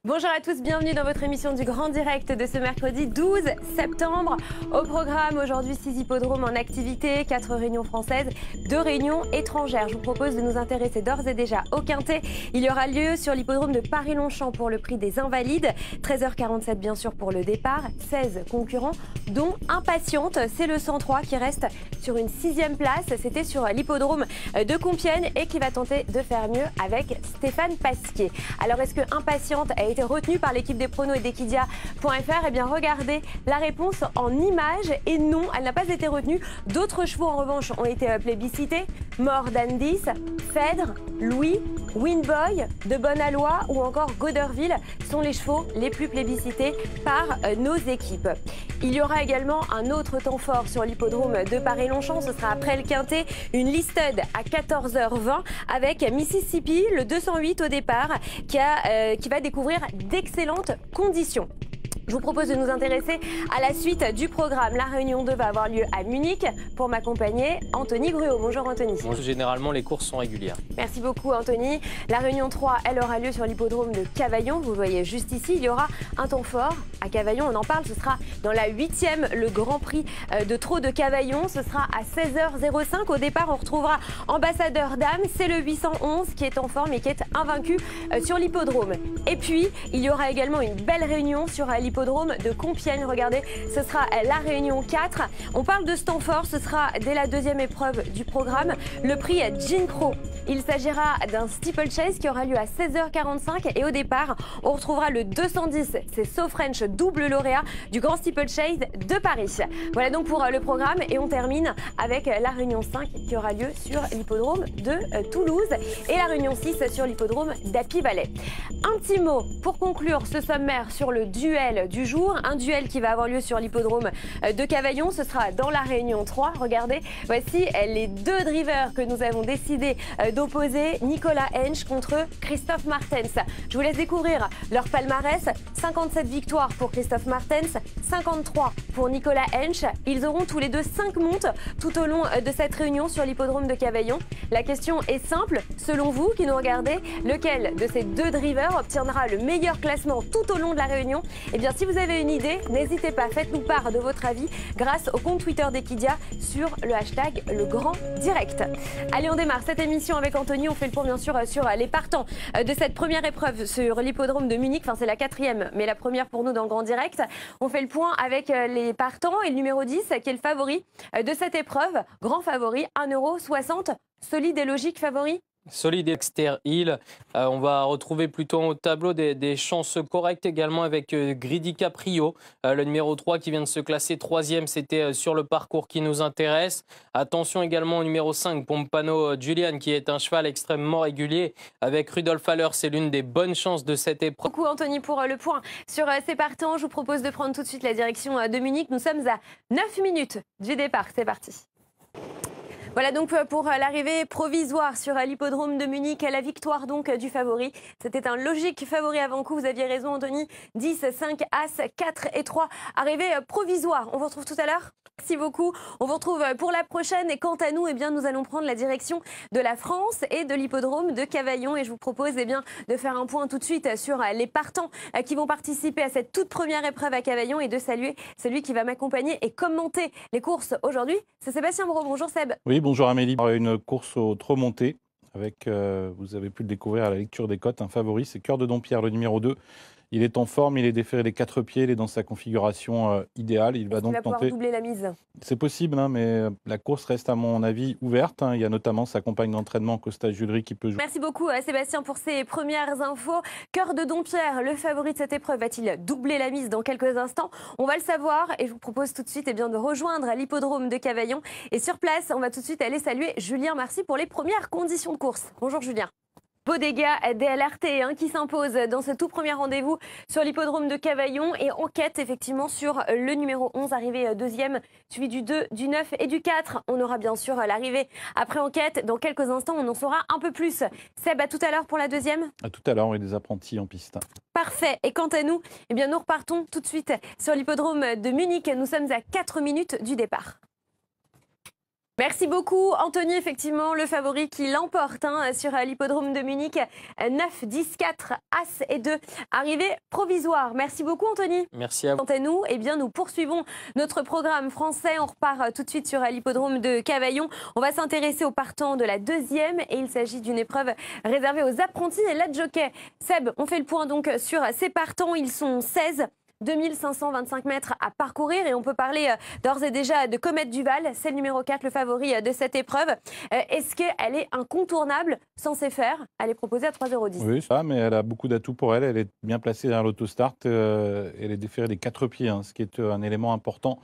Bonjour à tous, bienvenue dans votre émission du Grand Direct de ce mercredi 12 septembre. Au programme aujourd'hui, 6 hippodromes en activité, 4 réunions françaises, 2 réunions étrangères. Je vous propose de nous intéresser d'ores et déjà au Quintet. Il y aura lieu sur l'hippodrome de Paris-Longchamp pour le prix des Invalides. 13h47 bien sûr pour le départ. 16 concurrents dont Impatiente. C'est le 103 qui reste sur une 6e place. C'était sur l'hippodrome de Compiègne et qui va tenter de faire mieux avec Stéphane Pasquier. Alors est-ce que Impatiente a été retenue par l'équipe des pronos et d'Equidia.fr? Eh bien regardez la réponse en images et non, elle n'a pas été retenue. D'autres chevaux en revanche ont été plébiscités. Mort d'Andis, Phèdre, Louis, Winboy, De Bonne-Aloi ou encore Goderville sont les chevaux les plus plébiscités par nos équipes. Il y aura également un autre temps fort sur l'hippodrome de Paris-Longchamp. Ce sera après le Quintet, une listed à 14h20 avec Mississippi, le 208 au départ, qui va découvrir d'excellentes conditions. Je vous propose de nous intéresser à la suite du programme. La réunion 2 va avoir lieu à Munich. Pour m'accompagner, Anthony Gruau. Bonjour Anthony. Bon, généralement, les courses sont régulières. Merci beaucoup Anthony. La réunion 3, elle aura lieu sur l'hippodrome de Cavaillon. Vous le voyez juste ici. Il y aura un temps fort à Cavaillon. On en parle. Ce sera dans la 8e, le Grand Prix de Trot de Cavaillon. Ce sera à 16h05. Au départ, on retrouvera Ambassadeur Dame. C'est le 811 qui est en forme et qui est invaincu sur l'hippodrome. Et puis, il y aura également une belle réunion sur l'hippodrome de Compiègne. Regardez, ce sera la réunion 4. On parle de ce temps fort, ce sera dès la 2e épreuve du programme, le prix Gene Pro. Il s'agira d'un steeplechase qui aura lieu à 16h45 et au départ, on retrouvera le 210, c'est So French, double lauréat du Grand Steeplechase de Paris. Voilà donc pour le programme et on termine avec la réunion 5 qui aura lieu sur l'hippodrome de Toulouse et la réunion 6 sur l'hippodrome d'Happy-Valley. Un petit mot pour conclure ce sommaire sur le duel du jour, un duel qui va avoir lieu sur l'hippodrome de Cavaillon. Ce sera dans la réunion 3. Regardez, voici les deux drivers que nous avons décidé d'opposer. Nicolas Hensch contre Christophe Martens. Je vous laisse découvrir leur palmarès. 57 victoires pour Christophe Martens, 53 pour Nicolas Hensch. Ils auront tous les deux 5 montes tout au long de cette réunion sur l'hippodrome de Cavaillon. La question est simple. Selon vous qui nous regardez, lequel de ces deux drivers obtiendra le meilleur classement tout au long de la réunion? Eh bien, si vous avez une idée, n'hésitez pas, faites-nous part de votre avis grâce au compte Twitter d'Equidia sur le hashtag Le Grand Direct. Allez, on démarre cette émission avec Anthony. On fait le point bien sûr sur les partants de cette première épreuve sur l'hippodrome de Munich. Enfin, c'est la 4e, mais la première pour nous dans le Grand Direct. On fait le point avec les partants et le numéro 10 qui est le favori de cette épreuve. Grand favori, 1,60 €. Solide et logique favori? Solide Dexter Hill. On va retrouver plutôt au tableau des chances correctes également avec Greedy Caprio, le numéro 3 qui vient de se classer 3e. C'était sur le parcours qui nous intéresse. Attention également au numéro 5, Pompano Julian, qui est un cheval extrêmement régulier. Avec Rudolf Haller, c'est l'une des bonnes chances de cette épreuve. Beaucoup Anthony pour le point sur ces partants. Je vous propose de prendre tout de suite la direction de Munich. Nous sommes à 9 minutes du départ. C'est parti. Voilà donc pour l'arrivée provisoire sur l'hippodrome de Munich, la victoire donc du favori. C'était un logique favori avant coup, vous aviez raison Anthony. 10, 5, As, 4 et 3. Arrivée provisoire. On vous retrouve tout à l'heure. Merci beaucoup. On vous retrouve pour la prochaine. Et quant à nous, eh bien, nous allons prendre la direction de la France et de l'hippodrome de Cavaillon. Et je vous propose eh bien, de faire un point tout de suite sur les partants qui vont participer à cette toute première épreuve à Cavaillon et de saluer celui qui va m'accompagner et commenter les courses aujourd'hui. C'est Sébastien Moreau. Bonjour Seb. Oui, bonjour Amélie. Une course au trot monté avec, vous avez pu le découvrir à la lecture des cotes, un favori, c'est Cœur de Dompierre, le numéro 2. Il est en forme, il est déféré des 4 pieds, il est dans sa configuration idéale. Il va donc pouvoir tenter. Doubler la mise. C'est possible, hein, mais la course reste à mon avis ouverte. Il y a notamment sa compagne d'entraînement Costa Julery qui peut jouer. Merci beaucoup Sébastien pour ces premières infos. Cœur de Dompierre, le favori de cette épreuve, va-t-il doubler la mise dans quelques instants? On va le savoir et je vous propose tout de suite de rejoindre l'hippodrome de Cavaillon. Et sur place, on va tout de suite aller saluer Julien Marcy pour les premières conditions de course. Bonjour Julien. Bodega DLRT qui s'impose dans ce tout premier rendez-vous sur l'hippodrome de Cavaillon et enquête effectivement sur le numéro 11 arrivé 2e, suivi du 2, du 9 et du 4. On aura bien sûr l'arrivée après enquête. Dans quelques instants, on en saura un peu plus. Seb, à tout à l'heure pour la 2e. À tout à l'heure, oui, des apprentis en piste. Parfait. Et quant à nous, eh bien, nous repartons tout de suite sur l'hippodrome de Munich. Nous sommes à 4 minutes du départ. Merci beaucoup Anthony, effectivement le favori qui l'emporte sur l'hippodrome de Munich, 9, 10, 4, As et 2, arrivée provisoire. Merci beaucoup Anthony. Merci à vous. Quant à nous, eh bien, nous poursuivons notre programme français. On repart tout de suite sur l'hippodrome de Cavaillon. On va s'intéresser aux partants de la deuxième et il s'agit d'une épreuve réservée aux apprentis et la jockey. Seb, on fait le point donc sur ces partants, ils sont 16. 2525 mètres à parcourir et on peut parler d'ores et déjà de Comète Duval, c'est le numéro 4, le favori de cette épreuve. Est-ce qu'elle est incontournable censée faire? Elle est proposée à 3,10 €. Oui, ça, mais elle a beaucoup d'atouts pour elle. Elle est bien placée derrière l'autostart. Elle est déférée des 4 pieds, ce qui est un élément important.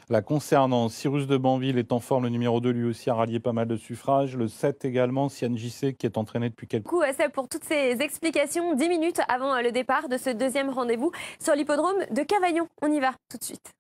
La concernant, Cyrus de Banville est en forme, le numéro 2 lui aussi a rallié pas mal de suffrages. Le 7 également, Sian JC qui est entraîné depuis quelques... Beaucoup Seb pour toutes ces explications, 10 minutes avant le départ de ce deuxième rendez-vous sur l'hippodrome de Cavaillon. On y va tout de suite.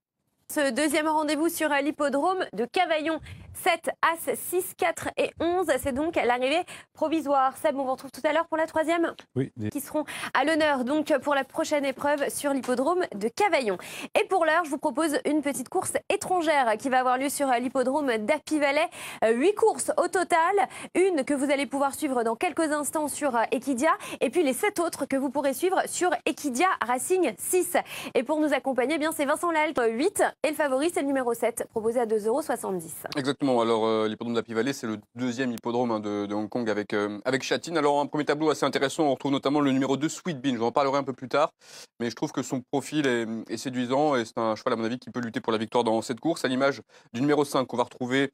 Ce deuxième rendez-vous sur l'hippodrome de Cavaillon, 7, As, 6, 4 et 11, c'est donc l'arrivée provisoire. Seb, on vous retrouve tout à l'heure pour la troisième, Oui, qui seront à l'honneur donc pour la prochaine épreuve sur l'hippodrome de Cavaillon. Et pour l'heure, je vous propose une petite course étrangère qui va avoir lieu sur l'hippodrome d'Happy-Valley. 8 courses au total, une que vous allez pouvoir suivre dans quelques instants sur Equidia, et puis les 7 autres que vous pourrez suivre sur Equidia Racing 6. Et pour nous accompagner, eh bien c'est Vincent Lalpe, 8, et le favori c'est le numéro 7, proposé à 2,70 €. Exactement, alors l'hippodrome d'Happy-Valley, c'est le deuxième hippodrome de Hong Kong avec Châtine. Alors un premier tableau assez intéressant, on retrouve notamment le numéro 2 Sweet Bean, j'en parlerai un peu plus tard, mais je trouve que son profil est séduisant et c'est un cheval à mon avis qui peut lutter pour la victoire dans cette course, à l'image du numéro 5 qu'on va retrouver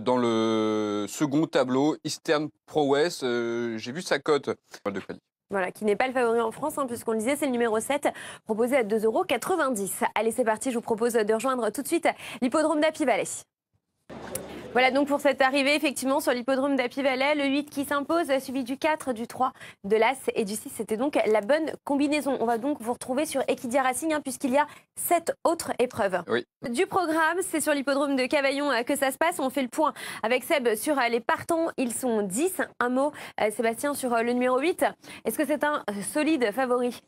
dans le second tableau, Eastern Prowess. J'ai vu sa cote de qualité. Voilà, qui n'est pas le favori en France, puisqu'on le disait, c'est le numéro 7, proposé à 2,90 €. Allez, c'est parti, je vous propose de rejoindre tout de suite l'hippodrome d'Happy-Valley. Voilà donc pour cette arrivée effectivement sur l'hippodrome d'Happy-Valley, le 8 qui s'impose, suivi du 4, du 3, de l'As et du 6. C'était donc la bonne combinaison. On va donc vous retrouver sur Equidia Racing puisqu'il y a 7 autres épreuves. Oui. Du programme, c'est sur l'hippodrome de Cavaillon que ça se passe. On fait le point avec Seb sur les partants. Ils sont 10. Un mot, Sébastien, sur le numéro 8. Est-ce que c'est un solide favori?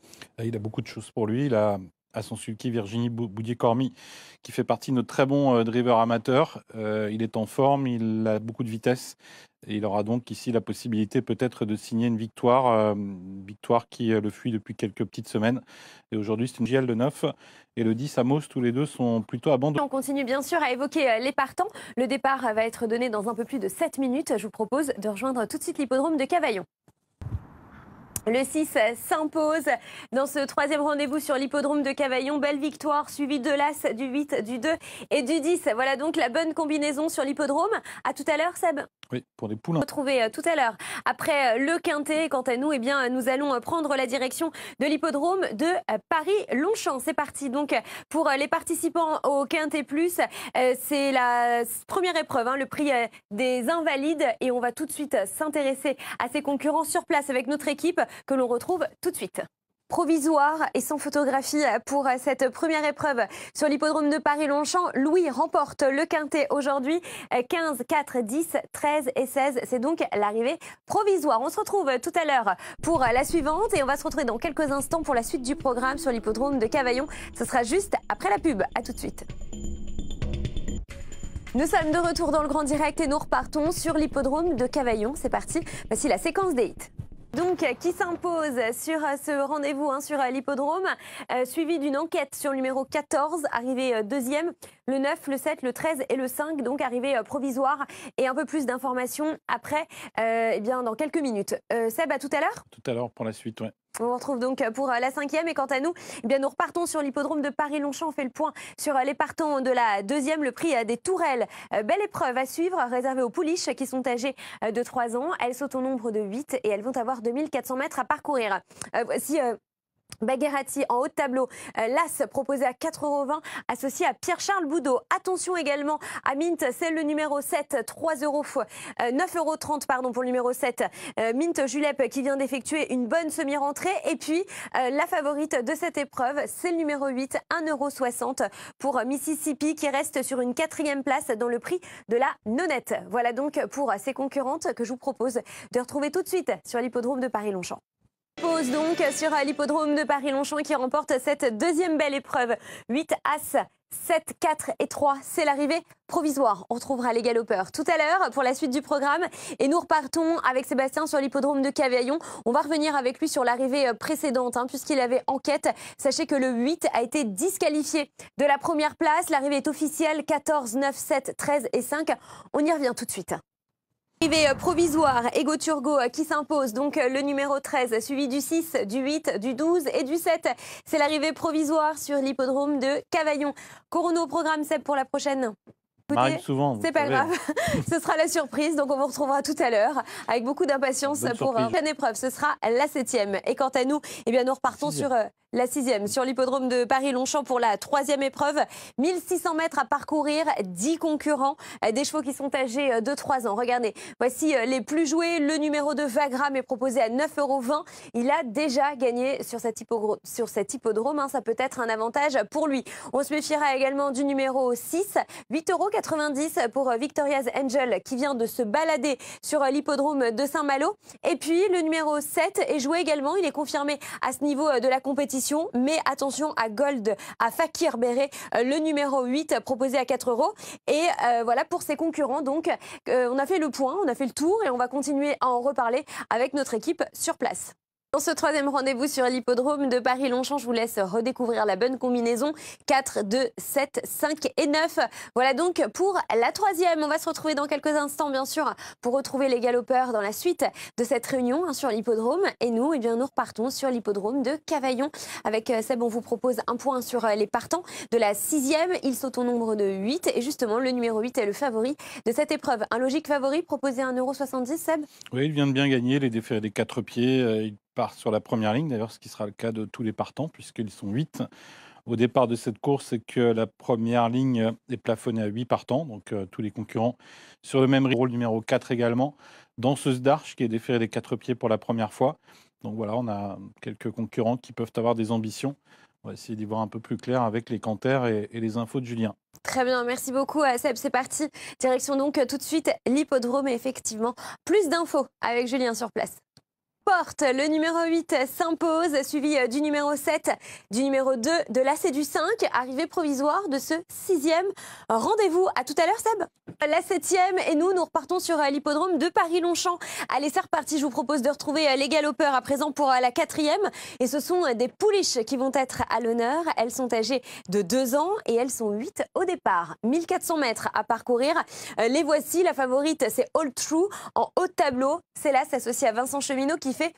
Il a beaucoup de choses pour lui. Il a à son sulky Virginie Boudier-Cormy, qui fait partie de notre très bon driver amateur. Il est en forme, il a beaucoup de vitesse. Et il aura donc ici la possibilité peut-être de signer une victoire qui le fuit depuis quelques petites semaines. Et aujourd'hui, c'est une GL de 9 et le 10 Amos, tous les deux sont plutôt abandonnés. On continue bien sûr à évoquer les partants. Le départ va être donné dans un peu plus de 7 minutes. Je vous propose de rejoindre tout de suite l'hippodrome de Cavaillon. Le 6 s'impose dans ce troisième rendez-vous sur l'hippodrome de Cavaillon. Belle victoire suivie de l'As, du 8, du 2 et du 10. Voilà donc la bonne combinaison sur l'hippodrome. À tout à l'heure, Seb. Oui, pour les poulains. Retrouver tout à l'heure. Après le Quintet, quant à nous, eh bien, nous allons prendre la direction de l'hippodrome de Paris-Longchamp. C'est parti donc pour les participants au Quintet Plus. C'est la première épreuve, le prix des Invalides. Et on va tout de suite s'intéresser à ces concurrents sur place avec notre équipe que l'on retrouve tout de suite. Provisoire et sans photographie pour cette première épreuve sur l'hippodrome de Paris-Longchamp. Louis remporte le Quintet aujourd'hui. 15, 4, 10, 13 et 16. C'est donc l'arrivée provisoire. On se retrouve tout à l'heure pour la suivante et on va se retrouver dans quelques instants pour la suite du programme sur l'hippodrome de Cavaillon. Ce sera juste après la pub. À tout de suite. Nous sommes de retour dans le grand direct et nous repartons sur l'hippodrome de Cavaillon. C'est parti. Voici la séquence des hits. Donc, qui s'impose sur ce rendez-vous sur l'hippodrome, suivi d'une enquête sur le numéro 14, arrivé deuxième, le 9, le 7, le 13 et le 5, donc arrivé provisoire. Et un peu plus d'informations après, dans quelques minutes. Seb, à tout à l'heure. Tout à l'heure pour la suite, ouais. On vous retrouve donc pour la cinquième et quant à nous, nous repartons sur l'hippodrome de Paris-Longchamp. On fait le point sur les partants de la deuxième, le prix des Tourelles. Belle épreuve à suivre, réservée aux pouliches qui sont âgées de 3 ans. Elles sautent au nombre de 8 et elles vont avoir 2400 mètres à parcourir. Voici Bagherati en haut de tableau, l'As proposé à 4,20 €, associé à Pierre-Charles Boudot. Attention également à Mint, c'est le numéro 7, 9,30 € pour le numéro 7. Mint Julep qui vient d'effectuer une bonne semi-rentrée. Et puis la favorite de cette épreuve, c'est le numéro 8, 1,60 € pour Mississippi qui reste sur une 4e place dans le prix de la nonnette. Voilà donc pour ces concurrentes que je vous propose de retrouver tout de suite sur l'hippodrome de Paris-Longchamp. Pose donc sur l'hippodrome de Paris-Longchamp qui remporte cette deuxième belle épreuve. 8 As, 7, 4 et 3, c'est l'arrivée provisoire. On retrouvera les galopeurs tout à l'heure pour la suite du programme. Et nous repartons avec Sébastien sur l'hippodrome de Cavaillon. On va revenir avec lui sur l'arrivée précédente, puisqu'il avait enquête. Sachez que le 8 a été disqualifié de la première place. L'arrivée est officielle, 14, 9, 7, 13 et 5. On y revient tout de suite. Arrivée provisoire, Ego Turgo qui s'impose, donc le numéro 13, suivi du 6, du 8, du 12 et du 7. C'est l'arrivée provisoire sur l'hippodrome de Cavaillon. Chrono au programme, Seb, pour la prochaine. M'arrive souvent. C'est pas grave, ce sera la surprise, donc on vous retrouvera tout à l'heure avec beaucoup d'impatience pour une épreuve. Ce sera la 7e. Et quant à nous, eh bien, nous repartons sur la 6e, sur l'hippodrome de Paris-Longchamp pour la 3e épreuve. 1600 mètres à parcourir, 10 concurrents, des chevaux qui sont âgés de 3 ans. Regardez, voici les plus joués. Le numéro 2, Vagram, est proposé à 9,20 €. Il a déjà gagné sur cet hippodrome. Ça peut être un avantage pour lui. On se méfiera également du numéro 6, 8,90 € pour Victoria's Angel qui vient de se balader sur l'hippodrome de Saint-Malo. Et puis le numéro 7 est joué également. Il est confirmé à ce niveau de la compétition. Mais attention à Gold, à Fakir Béré, le numéro 8 proposé à 4 €. Et voilà pour ses concurrents. Donc on a fait le point, on a fait le tour et on va continuer à en reparler avec notre équipe sur place. Dans ce 3e rendez-vous sur l'hippodrome de Paris-Longchamp, je vous laisse redécouvrir la bonne combinaison 4, 2, 7, 5 et 9. Voilà donc pour la 3e. On va se retrouver dans quelques instants, bien sûr, pour retrouver les galopeurs dans la suite de cette réunion sur l'hippodrome. Et nous, eh bien, nous repartons sur l'hippodrome de Cavaillon. Avec Seb, on vous propose un point sur les partants de la 6e. Ils sont au nombre de 8. Et justement, le numéro 8 est le favori de cette épreuve. Un logique favori proposé à 1,70 €, Seb? Oui, il vient de bien gagner les déférés des 4 pieds. Il part sur la première ligne, d'ailleurs, ce qui sera le cas de tous les partants, puisqu'ils sont 8 au départ de cette course, et que la première ligne est plafonnée à 8 partants, donc tous les concurrents sur le même rôle, numéro 4 également. Danseuse d'Arche, qui est déférée des 4 pieds pour la première fois. Donc voilà, on a quelques concurrents qui peuvent avoir des ambitions. On va essayer d'y voir un peu plus clair avec les canters et les infos de Julien. Très bien, merci beaucoup Seb, c'est parti. Direction donc tout de suite l'hippodrome et effectivement plus d'infos avec Julien sur place. Le numéro 8 s'impose, suivi du numéro 7, du numéro 2, de l'As et du 5, arrivée provisoire de ce 6e rendez-vous. À tout à l'heure, Seb. La 7e, et nous repartons sur l'hippodrome de Paris-Longchamp. Allez, c'est reparti, je vous propose de retrouver les galopeurs à présent pour la 4e. Et ce sont des pouliches qui vont être à l'honneur. Elles sont âgées de 2 ans et elles sont 8 au départ. 1400 mètres à parcourir. Les voici, la favorite, c'est All True en haut de tableau. C'est là, associé à Vincent Cheminot qui fait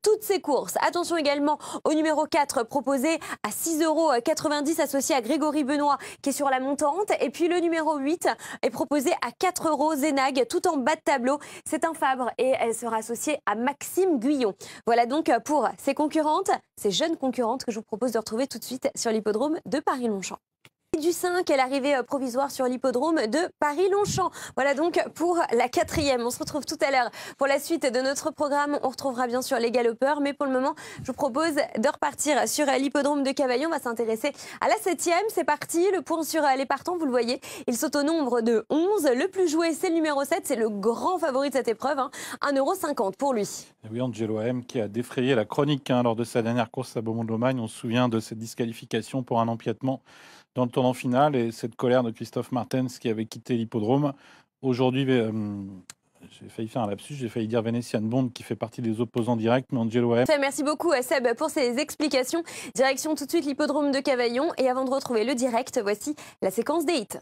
toutes ses courses. Attention également au numéro 4 proposé à 6,90 € associé à Grégory Benoît qui est sur la montante. Et puis le numéro 8 est proposé à 4 € Zénag tout en bas de tableau. C'est un Fabre et elle sera associée à Maxime Guyon. Voilà donc pour ces concurrentes, ces jeunes concurrentes que je vous propose de retrouver tout de suite sur l'hippodrome de Paris-Longchamp. Du 5 est l'arrivée provisoire sur l'hippodrome de Paris-Longchamp. Voilà donc pour la 4e. On se retrouve tout à l'heure pour la suite de notre programme. On retrouvera bien sûr les galopeurs, mais pour le moment, je vous propose de repartir sur l'hippodrome de Cavaillon. On va s'intéresser à la 7e. C'est parti, le point sur les partants, vous le voyez. Ils sont au nombre de 11. Le plus joué, c'est le numéro 7. C'est le grand favori de cette épreuve. 1,50 € pour lui. Et oui, Angelo AM qui a défrayé la chronique lors de sa dernière course à Beaumont-de-Lomagne. On se souvient de cette disqualification pour un empiètement dans le tournant final et cette colère de Christophe Martens qui avait quitté l'hippodrome. Aujourd'hui, j'ai failli faire un lapsus, j'ai failli dire Venetian Bond qui fait partie des opposants directs, mais Angelo AM. Merci beaucoup Seb pour ces explications. Direction tout de suite l'hippodrome de Cavaillon. Et avant de retrouver le direct, voici la séquence des hits.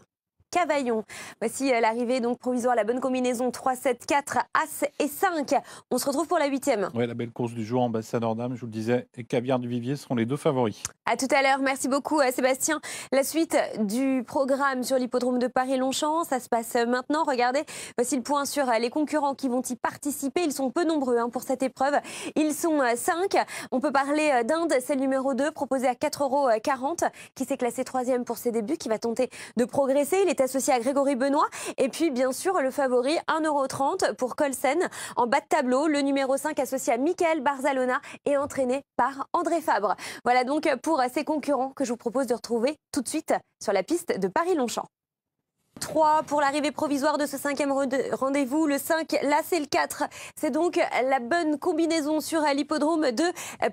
Cavaillon. Voici l'arrivée donc provisoire, la bonne combinaison 3, 7, 4, As et 5. On se retrouve pour la 8e. Oui, la belle course du jour, Ambassadeur Dame, je vous le disais, et Caviar du Vivier seront les 2 favoris. À tout à l'heure, merci beaucoup Sébastien. La suite du programme sur l'hippodrome de Paris-Longchamp, ça se passe maintenant. Regardez, voici le point sur les concurrents qui vont y participer. Ils sont peu nombreux pour cette épreuve. Ils sont 5. On peut parler d'Inde, c'est le numéro 2, proposé à 4,40 €, qui s'est classé 3e pour ses débuts, qui va tenter de progresser. Il est associé à Grégory Benoît. Et puis, bien sûr, le favori, 1,30 € pour Colsen. En bas de tableau, le numéro 5 associé à Michael Barzalona et entraîné par André Fabre. Voilà donc pour ces concurrents que je vous propose de retrouver tout de suite sur la piste de Paris-Longchamp. 3 pour l'arrivée provisoire de ce 5e rendez-vous. Le 5, là c'est le 4. C'est donc la bonne combinaison sur l'hippodrome de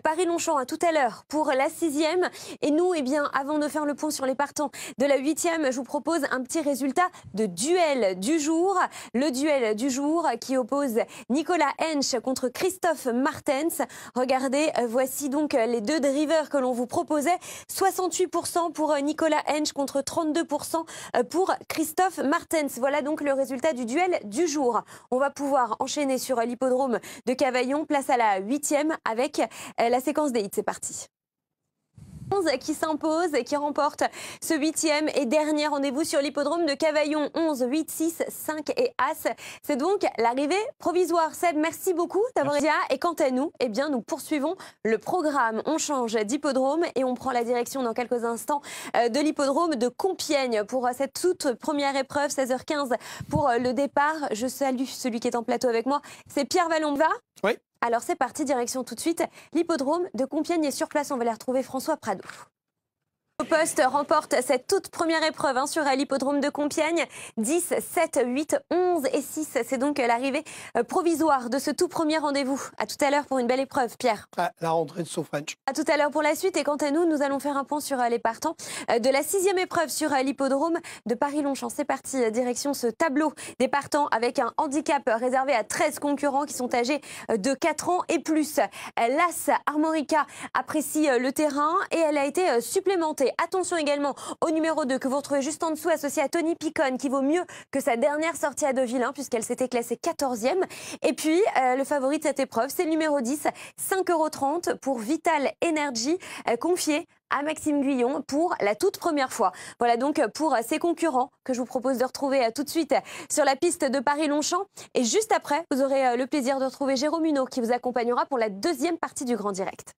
Paris-Longchamp. À tout à l'heure pour la 6e. Et nous, eh bien, avant de faire le point sur les partants de la 8e, je vous propose un petit résultat de duel du jour. Le duel du jour qui oppose Nicolas Hensch contre Christophe Martens. Regardez, voici donc les deux drivers que l'on vous proposait. 68% pour Nicolas Hensch contre 32% pour Christophe Martens. Voilà donc le résultat du duel du jour. On va pouvoir enchaîner sur l'hippodrome de Cavaillon. Place à la 8e avec la séquence des hits. C'est parti. Qui s'impose et qui remporte ce 8e et dernier rendez-vous sur l'hippodrome de Cavaillon. 11, 8, 6, 5 et As. C'est donc l'arrivée provisoire. Seb, merci beaucoup d'avoir été là. Et quant à nous, eh bien, nous poursuivons le programme. On change d'hippodrome et on prend la direction dans quelques instants de l'hippodrome de Compiègne pour cette toute première épreuve, 16h15 pour le départ. Je salue celui qui est en plateau avec moi. C'est Pierre Vallon. Oui. Alors c'est parti, direction tout de suite l'hippodrome de Compiègne et sur place on va aller retrouver François Prado. Au poste remporte cette toute première épreuve sur l'hippodrome de Compiègne. 10, 7, 8, 11 et 6. C'est donc l'arrivée provisoire de ce tout premier rendez-vous. À tout à l'heure pour une belle épreuve, Pierre. La rentrée de Sofrench. À tout à l'heure pour la suite. Et quant à nous, nous allons faire un point sur les partants de la 6e épreuve sur l'hippodrome de Paris-Longchamp. C'est parti, direction ce tableau des partants avec un handicap réservé à 13 concurrents qui sont âgés de 4 ans et plus. L'As Armorica apprécie le terrain et elle a été supplémentée. Attention également au numéro 2 que vous retrouvez juste en dessous, associé à Tony Picon, qui vaut mieux que sa dernière sortie à Deauville, puisqu'elle s'était classée 14e. Et puis, le favori de cette épreuve, c'est le numéro 10, 5,30 € pour Vital Energy, confié à Maxime Guyon pour la toute première fois. Voilà donc pour ses concurrents que je vous propose de retrouver tout de suite sur la piste de Paris-Longchamp. Et juste après, vous aurez le plaisir de retrouver Jérôme Huneau qui vous accompagnera pour la deuxième partie du Grand Direct.